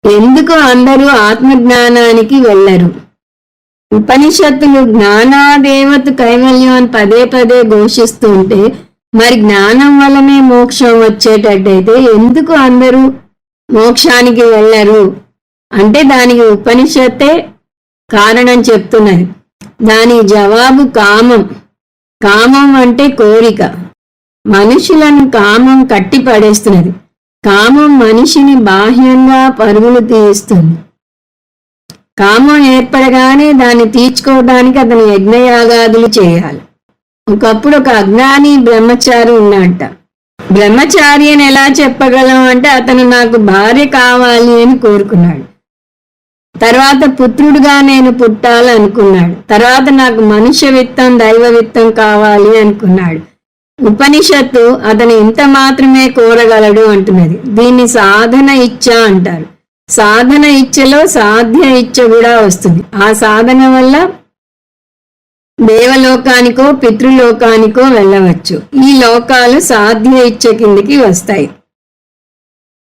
ఎందుకు అందరూ ఆత్మజ్ఞానానికి వెళ్ళరు? ఉపనిషత్తులు జ్ఞానాదేవత కైవల్యం అని పదే పదే ఘోషిస్తుంటే మరి జ్ఞానం వల్లనే మోక్షం వచ్చేటట్టయితే ఎందుకు అందరూ మోక్షానికి వెళ్ళరు అంటే దానికి ఉపనిషత్తే కారణం చెప్తున్నది. దాని జవాబు కామం. కామం అంటే కోరిక. మనుషులను కామం కట్టి పడేస్తున్నది. కామం మనిషిని బాహ్యంగా పరుగులు తీయిస్తుంది. కామం ఏర్పడగానే దాన్ని తీర్చుకోవడానికి అతను యజ్ఞయాగాదులు చేయాలి. ఒకప్పుడు ఒక అజ్ఞాని బ్రహ్మచారి ఉన్నట్ట. బ్రహ్మచారి అని ఎలా చెప్పగలం అంటే అతను నాకు భార్య కావాలి అని కోరుకున్నాడు. తర్వాత పుత్రుడుగా నేను పుట్టాలనుకున్నాడు. తర్వాత నాకు మనుష్య విత్తం దైవ విత్తం కావాలి అనుకున్నాడు. ఉపనిషత్తు అతను ఇంత మాత్రమే కోరగలడు అంటున్నది. దీన్ని సాధన ఇచ్చ అంటారు. సాధన ఇచ్చలో సాధ్య ఇచ్చ కూడా వస్తుంది. ఆ సాధన వల్ల దేవలోకానికో పితృలోకానికో వెళ్ళవచ్చు. ఈ లోకాలు సాధ్య ఇచ్చ కిందికి వస్తాయి.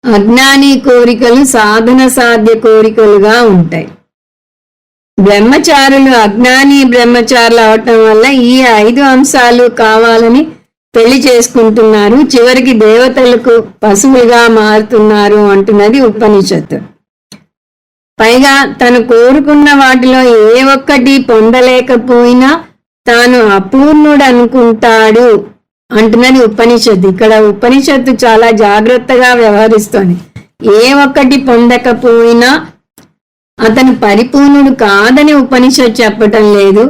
అజ్ఞాని కోరికలు సాధన సాధ్య కోరికలుగా ఉంటాయి. బ్రహ్మచారులు అజ్ఞాని బ్రహ్మచారులు అవటం వల్ల ఈ 5 అంశాలు కావాలని పెళ్లి చేసుకుంటున్నారు. చివరికి దేవతలకు పశువులుగా మారుతున్నారు అంటున్నది ఉపనిషత్తు. పైగా తను కోరుకున్న వాటిలో ఏ ఒక్కటి పొందలేకపోయినా తాను అపూర్ణుడు అనుకుంటాడు అంటున్నది ఉపనిషత్తు. ఇక్కడ ఉపనిషత్తు చాలా జాగ్రత్తగా వ్యవహరిస్తోంది. ఏ ఒక్కటి పొందకపోయినా అతను పరిపూర్ణుడు కాదని ఉపనిషత్తు చెప్పటం లేదు.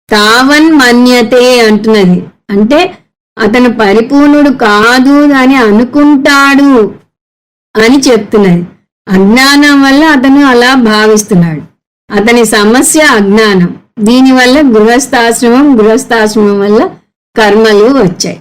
తావన్ మన్యతే అంటున్నది. అంటే అతను పరిపూర్ణుడు కాదు అని అనుకుంటాడు అని చెప్తున్నది. అజ్ఞానం వల్ల అతను అలా భావిస్తున్నాడు. అతని సమస్య అజ్ఞానం. దీనివల్ల గృహస్థాశ్రమం వల్ల కర్మలు వచ్చాయి.